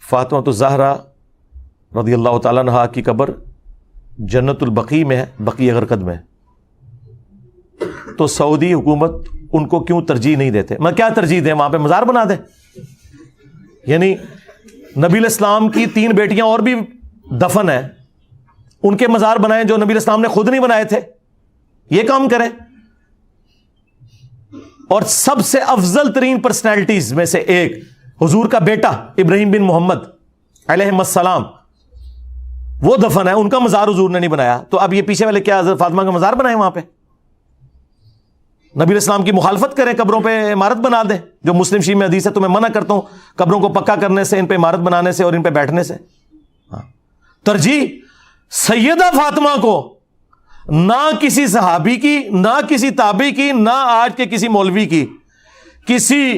فاطمہ الزہرا رضی اللہ تعالیٰ عنہا کی قبر جنت البقیع میں ہے، بقیع غرقد میں. تو سعودی حکومت ان کو کیوں ترجیح نہیں دیتے؟ میں کیا ترجیح دیں؟ وہاں پہ مزار بنا دیں. یعنی نبی الاسلام کی 3 بیٹیاں اور بھی دفن ہیں، ان کے مزار بنائیں جو نبی الاسلام نے خود نہیں بنائے تھے. یہ کام کریں. اور سب سے افضل ترین پرسنالٹیز میں سے ایک حضور کا بیٹا ابراہیم بن محمد علیہ السلام، وہ دفن ہے، ان کا مزار حضور نے نہیں بنایا. تو اب یہ پیچھے والے کیا حضرت فاطمہ کا مزار بنائیں وہاں پہ؟ نبی الاسلام کی مخالفت کریں، قبروں پہ عمارت بنا دیں. جو مسلم شریف میں حدیث ہے تو میں منع کرتا ہوں قبروں کو پکا کرنے سے، ان پہ عمارت بنانے سے اور ان پہ بیٹھنے سے. ترجیح سیدہ فاطمہ کو نہ کسی صحابی کی، نہ کسی تابعی کی، نہ آج کے کسی مولوی کی کسی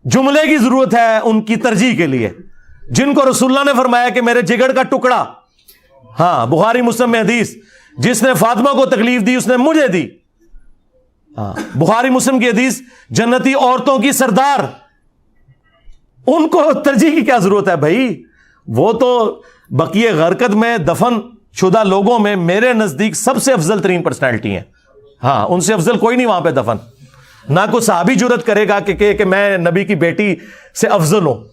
جملے کی ضرورت ہے ان کی ترجیح کے لیے، جن کو رسول اللہ نے فرمایا کہ میرے جگر کا ٹکڑا. ہاں، بخاری مسلم میں حدیث، جس نے فاطمہ کو تکلیف دی اس نے مجھے دی. ہاں، بخاری مسلم کی حدیث، جنتی عورتوں کی سردار. ان کو ترجیح کی کیا ضرورت ہے بھائی؟ وہ تو بقیع غرقد میں دفن شدہ لوگوں میں میرے نزدیک سب سے افضل ترین پرسنالٹی ہیں. ہاں، ان سے افضل کوئی نہیں وہاں پہ دفن. نہ کوئی صحابی جرت کرے گا کہ میں نبی کی بیٹی سے افضل ہوں.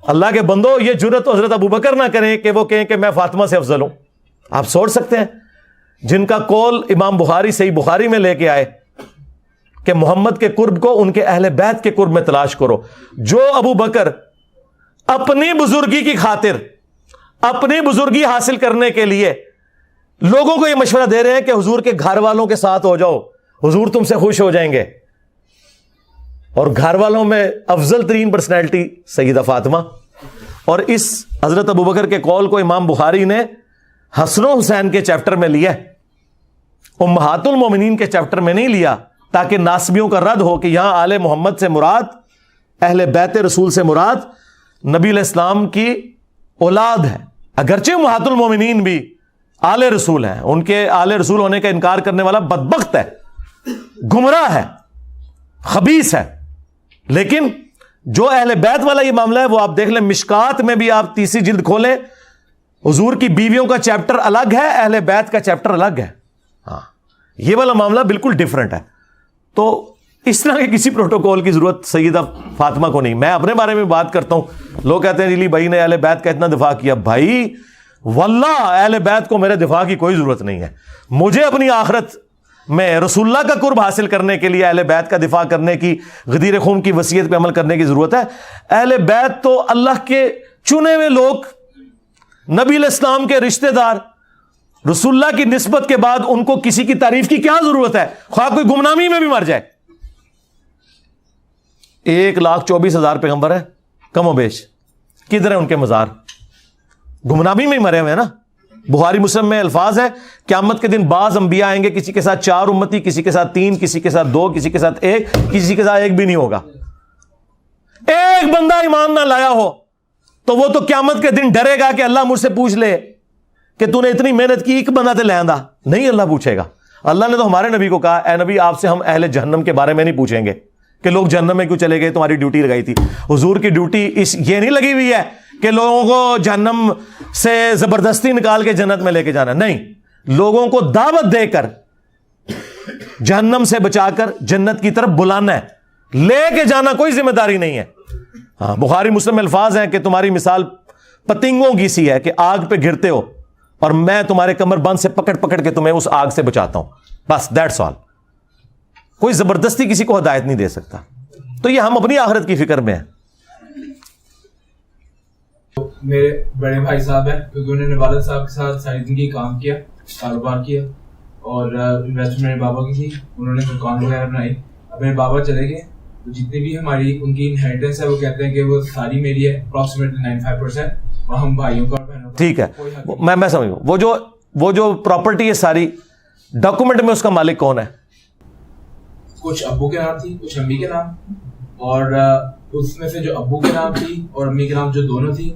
اللہ کے بندو، یہ جرت حضرت ابوبکر نہ کریں کہ وہ کہیں کہ میں فاطمہ سے افضل ہوں. آپ سوچ سکتے ہیں جن کا قول امام بخاری صحیح بخاری میں لے کے آئے کہ محمد کے قرب کو ان کے اہل بیت کے قرب میں تلاش کرو. جو ابوبکر اپنی بزرگی کی خاطر، اپنی بزرگی حاصل کرنے کے لیے لوگوں کو یہ مشورہ دے رہے ہیں کہ حضور کے گھر والوں کے ساتھ ہو جاؤ، حضور تم سے خوش ہو جائیں گے. اور گھر والوں میں افضل ترین پرسنالٹی سیدہ فاطمہ. اور اس حضرت ابوبکر کے قول کو امام بخاری نے حسن و حسین کے چیپٹر میں لیا، امہات المومنین کے چیپٹر میں نہیں لیا، تاکہ ناسبیوں کا رد ہو کہ یہاں آل محمد سے مراد، اہل بیت رسول سے مراد نبی علیہ السلام کی اولاد ہے. اگرچہ امہات المومنین بھی آل رسول ہیں، ان کے آل رسول ہونے کا انکار کرنے والا بدبخت ہے، گمراہ ہے، خبیث ہے. لیکن جو اہل بیت والا یہ معاملہ ہے وہ آپ دیکھ لیں، مشکات میں بھی آپ 30 جلد کھولیں، حضور کی بیویوں کا چیپٹر الگ ہے، اہل بیت کا چیپٹر الگ ہے. ہاں، یہ والا معاملہ بالکل ڈیفرنٹ ہے. تو اس طرح کے کسی پروٹوکول کی ضرورت سیدہ فاطمہ کو نہیں. میں اپنے بارے میں بات کرتا ہوں، لوگ کہتے ہیں علی بھائی نے اہل بیت کا اتنا دفاع کیا. بھائی واللہ اہل بیت کو میرے دفاع کی کوئی ضرورت نہیں ہے. مجھے اپنی آخرت میں رسول اللہ کا قرب حاصل کرنے کے لیے اہل بیت کا دفاع کرنے کی، غدیر خون کی وصیت پہ عمل کرنے کی ضرورت ہے. اہل بیت تو اللہ کے چنے ہوئے لوگ، نبی علیہ السلام کے رشتہ دار، رسول اللہ کی نسبت کے بعد ان کو کسی کی تعریف کی کیا ضرورت ہے؟ خواہ کوئی گمنامی میں بھی مر جائے. 1,24,000 پیغمبر ہیں کم و بیش، کدھر ہیں ان کے مزار؟ گمنامی میں ہی مرے ہوئے ہیں نا. بخاری مسلم میں الفاظ ہے قیامت کے دن بعض انبیاء آئیں گے، کسی کے ساتھ 4 امتی، کسی کے ساتھ 3، کسی کے ساتھ 2، کسی کے ساتھ 1، کسی کے ساتھ 1 بھی نہیں ہوگا. ایک بندہ ایمان نہ لایا ہو تو وہ تو قیامت کے دن ڈرے گا کہ اللہ مجھ سے پوچھ لے کہ تو نے اتنی محنت کی، ایک بندہ تے لے آندا. نہیں، اللہ پوچھے گا. اللہ نے تو ہمارے نبی کو کہا، اے نبی آپ سے ہم اہل جہنم کے بارے میں نہیں پوچھیں گے کہ لوگ جہنم میں کیوں چلے گئے، تمہاری ڈیوٹی لگائی تھی. حضور کی ڈیوٹی یہ نہیں لگی ہوئی ہے کہ لوگوں کو جہنم سے زبردستی نکال کے جنت میں لے کے جانا. نہیں، لوگوں کو دعوت دے کر جہنم سے بچا کر جنت کی طرف بلانا ہے. لے کے جانا کوئی ذمہ داری نہیں ہے. ہاں، بخاری مسلم میں الفاظ ہیں کہ تمہاری مثال پتنگوں کی سی ہے کہ آگ پہ گرتے ہو اور میں تمہارے کمر بند سے پکڑ پکڑ کے تمہیں اس آگ سے بچاتا ہوں. بس دیٹس آل. کوئی زبردستی کسی کو ہدایت نہیں دے سکتا. تو یہ ہم اپنی آخرت کی فکر میں ہیں. میرے بڑے بھائی صاحب ہیں، کیونکہ انہوں نے والد صاحب کے ساتھ ساری زندگی کام کیا، کاروبار کیا، اور انویسٹمنٹ میرے بابا کی تھی، انہوں نے دکان وغیرہ بنائی. اب میرے بابا چلے گئے تو جتنی بھی ہماری ان کی انہیریٹنس ہے وہ کہتے ہیں کہ وہ ساری میری ہے، اپروکسیمیٹلی 95%، اور ہم بھائیوں کا. ٹھیک ہے، میں سمجھ گا. وہ جو پراپرٹی ہے ساری ڈاکومنٹ میں اس کا مالک کون ہے؟ کچھ ابو کے نام تھی، کچھ امی کے نام، اور اس میں سے جو ابو کے نام تھی اور امی کے نام جو دونوں تھی،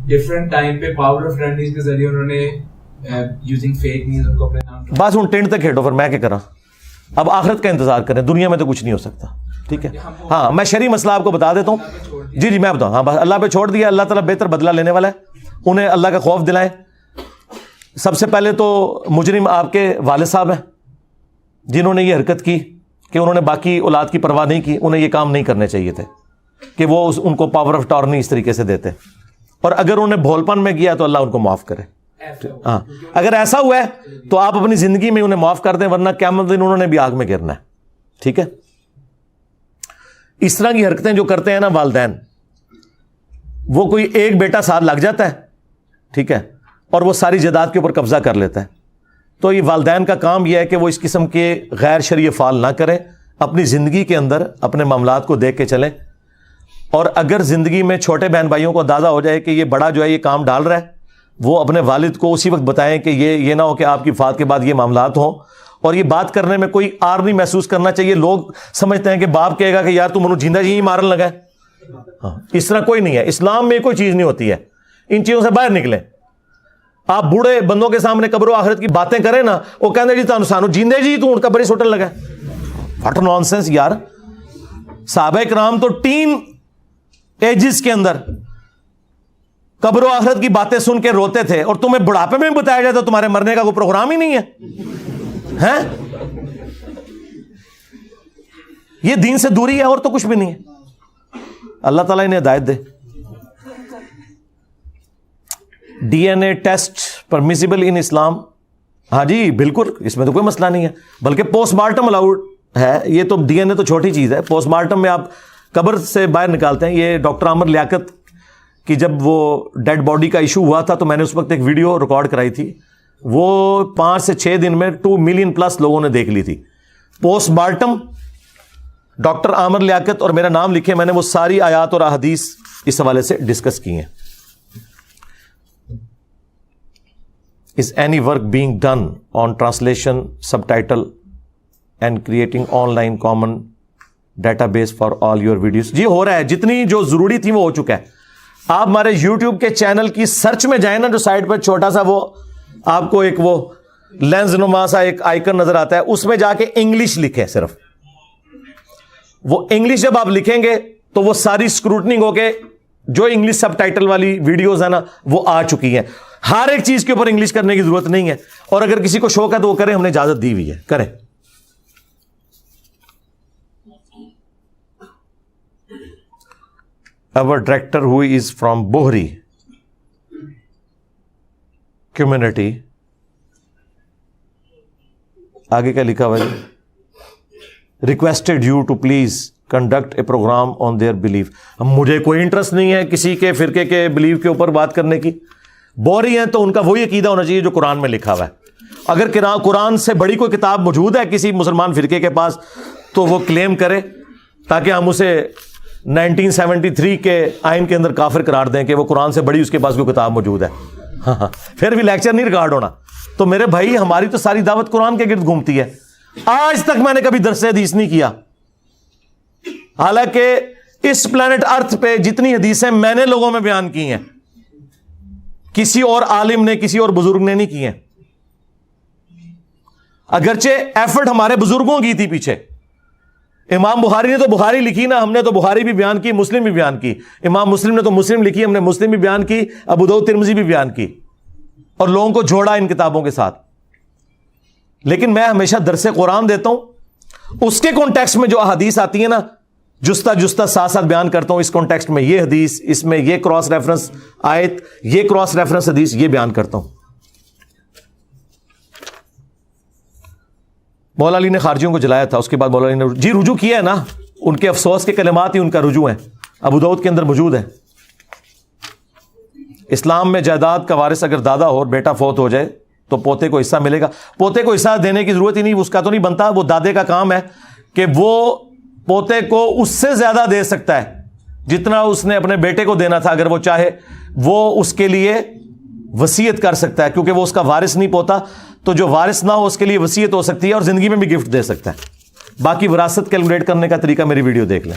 ڈفرنٹ ٹائم پہ پاور آف اٹرنیز کے ذریعے انہوں نے یوزنگ فیک نیوز ان کو اپنے نام. بس ہن ٹینٹ تک کھیڈو، پھر میں کیا کراں؟ اب آخرت کا انتظار کریں، دنیا میں تو کچھ نہیں ہو سکتا. ٹھیک ہے. ہاں میں شرعی مسئلہ آپ کو بتا دیتا ہوں. جی میں بتاؤں. ہاں اللہ پہ چھوڑ دیا, اللہ تعالیٰ بہتر بدلہ لینے والا ہے. انہیں اللہ کا خوف دلائیں. سب سے پہلے تو مجرم آپ کے والد صاحب ہیں, جنہوں نے یہ حرکت کی کہ انہوں نے باقی اولاد کی پرواہ نہیں کی. انہیں یہ کام نہیں کرنے چاہیے تھے کہ وہ ان کو پاور آف ٹارنی اس طریقے سے دیتے, اور اگر انہوں نے بھولپن میں کیا تو اللہ ان کو معاف کرے. ہاں اگر ایسا ہوا ہے تو آپ اپنی زندگی میں انہیں معاف کر دیں, ورنہ قیامت دن انہوں نے بھی آگ میں گرنا ہے. ٹھیک ہے. اس طرح کی حرکتیں جو کرتے ہیں نا والدین, وہ کوئی ایک بیٹا ساتھ لگ جاتا ہے, ٹھیک ہے, اور وہ ساری جائیداد کے اوپر قبضہ کر لیتا ہے. تو یہ والدین کا کام یہ ہے کہ وہ اس قسم کے غیر شرعی افعال نہ کریں, اپنی زندگی کے اندر اپنے معاملات کو دیکھ کے چلیں. اور اگر زندگی میں چھوٹے بہن بھائیوں کو اندازہ ہو جائے کہ یہ بڑا جو ہے یہ کام ڈال رہا ہے, وہ اپنے والد کو اسی وقت بتائیں کہ یہ نہ ہو کہ آپ کی وفات کے بعد یہ معاملات ہوں. اور یہ بات کرنے میں کوئی آر نہیں محسوس کرنا چاہیے. لوگ سمجھتے ہیں کہ باپ کہے گا کہ یار تم انہوں جیندہ جی ہی مارن لگا ہے. ہاں اس طرح کوئی نہیں ہے, اسلام میں کوئی چیز نہیں ہوتی ہے. ان چیزوں سے باہر نکلیں. آپ بوڑھے بندوں کے سامنے قبر و آخرت کی باتیں کریں نا, وہ کہتے ہیں جی تانوں سانو جیندے جی تو ان کا بڑی سوٹن لگا ہے. واٹ نان سینس یار. صحابہ کرام تو ٹین ایجز کے اندر قبر و آخرت کی باتیں سن کے روتے تھے, اور تمہیں بڑھاپے میں بتایا جاتا تمہارے مرنے کا کوئی پروگرام ہی نہیں ہے. یہ دین سے دوری ہے اور تو کچھ بھی نہیں ہے. اللہ تعالیٰ انہیں ہدایت دے. D N A test permissible in Islam. ہاں جی بالکل, اس میں تو کوئی مسئلہ نہیں ہے, بلکہ پوسٹ مارٹم الاؤڈ ہے. یہ تو ڈی این اے تو چھوٹی چیز ہے, پوسٹ مارٹم میں آپ قبر سے باہر نکالتے ہیں. یہ ڈاکٹر عامر لیاقت کی جب وہ ڈیڈ باڈی کا ایشو ہوا تھا تو میں نے اس وقت ایک ویڈیو ریکارڈ کرائی تھی. وہ 5 سے 6 دن میں 2 ملین پلس لوگوں نے دیکھ لی تھی. Post mortem doctor Aamir Liaquat اور میرا نام لکھے, میں نے وہ ساری آیات اور احادیث اس حوالے سے ڈسکس کی ہیں. Is any work being done on translation, subtitle and creating online common database for all your videos? جی ہو رہا ہے, جتنی جو ضروری تھی وہ ہو چکا ہے. آپ ہمارے YouTube کے چینل کی سرچ میں جائیں نا, جو سائٹ پہ چھوٹا سا وہ آپ کو ایک وہ لینز نما سا ایک آئیکن نظر آتا ہے, اس میں جا کے انگلش لکھیں. صرف وہ انگلش جب آپ لکھیں گے تو وہ ساری اسکروٹنگ ہو کے جو انگلش سب ٹائٹل والی ویڈیوز ہیں نا وہ آ چکی ہیں. ہر ایک چیز کے اوپر انگلش کرنے کی ضرورت نہیں ہے, اور اگر کسی کو شوق ہے تو وہ کریں, ہم نے اجازت دی ہوئی ہے, کریں. Our director who is from Bohri community, آگے کیا لکھا ہوا ہے, requested you to please conduct a program on their belief. مجھے کوئی انٹرسٹ نہیں ہے کسی کے فرقے کے بلیف کے اوپر بات کرنے کی. بوری ہیں تو ان کا وہی عقیدہ ہونا چاہیے جو قرآن میں لکھا ہوا ہے. اگر قرآن سے بڑی کوئی کتاب موجود ہے کسی مسلمان فرقے کے پاس تو وہ کلیم کرے, تاکہ ہم اسے 1973 کے آئین کے اندر کافر قرار دیں کہ وہ قرآن سے بڑی اس کے پاس کوئی کتاب موجود ہے. ہاں پھر بھی لیکچر نہیں ریکارڈ ہونا. تو میرے بھائی ہماری تو ساری دعوت قرآن کے گرد گھومتی ہے. آج تک میں نے کبھی درس حدیث نہیں کیا, حالانکہ اس پلانٹ ارتھ پہ جتنی حدیثیں میں نے لوگوں میں بیان کی ہیں کسی اور عالم نے, کسی اور بزرگ نے نہیں کی ہیں. اگرچہ ایفرٹ ہمارے بزرگوں کی تھی پیچھے. امام بخاری نے تو بخاری لکھی نا, ہم نے تو بخاری بھی بیان کی, مسلم بھی بیان کی. امام مسلم نے تو مسلم لکھی, ہم نے مسلم بھی بیان کی, ابو داؤد ترمذی بھی بیان کی, اور لوگوں کو جوڑا ان کتابوں کے ساتھ. لیکن میں ہمیشہ درس قرآن دیتا ہوں, اس کے کانٹیکسٹ میں جو احادیث آتی ہیں نا جستا ساتھ ساتھ بیان کرتا ہوں. اس کانٹیکسٹ میں یہ حدیث, اس میں یہ کراس ریفرنس آیت, یہ کراس ریفرنس حدیث, یہ بیان کرتا ہوں. مولا علی نے خارجیوں کو جلایا تھا, اس کے بعد مولا علی نے جی رجوع کیا ہے نا, ان کے افسوس کے کلمات ہی ان کا رجوع ہیں, ابو داؤد کے اندر موجود ہے. اسلام میں جائیداد کا وارث اگر دادا ہو اور بیٹا فوت ہو جائے تو پوتے کو حصہ ملے گا. پوتے کو حصہ دینے کی ضرورت ہی نہیں, اس کا تو نہیں بنتا. وہ دادے کا کام ہے کہ وہ پوتے کو اس سے زیادہ دے سکتا ہے جتنا اس نے اپنے بیٹے کو دینا تھا. اگر وہ چاہے وہ اس کے لیے وصیت کر سکتا ہے, کیونکہ وہ اس کا وارث نہیں پوتا. تو جو وارث نہ ہو اس کے لیے وصیت ہو سکتی ہے, اور زندگی میں بھی گفٹ دے سکتا ہے. باقی وراثت کیلکولیٹ کرنے کا طریقہ میری ویڈیو دیکھ لیں.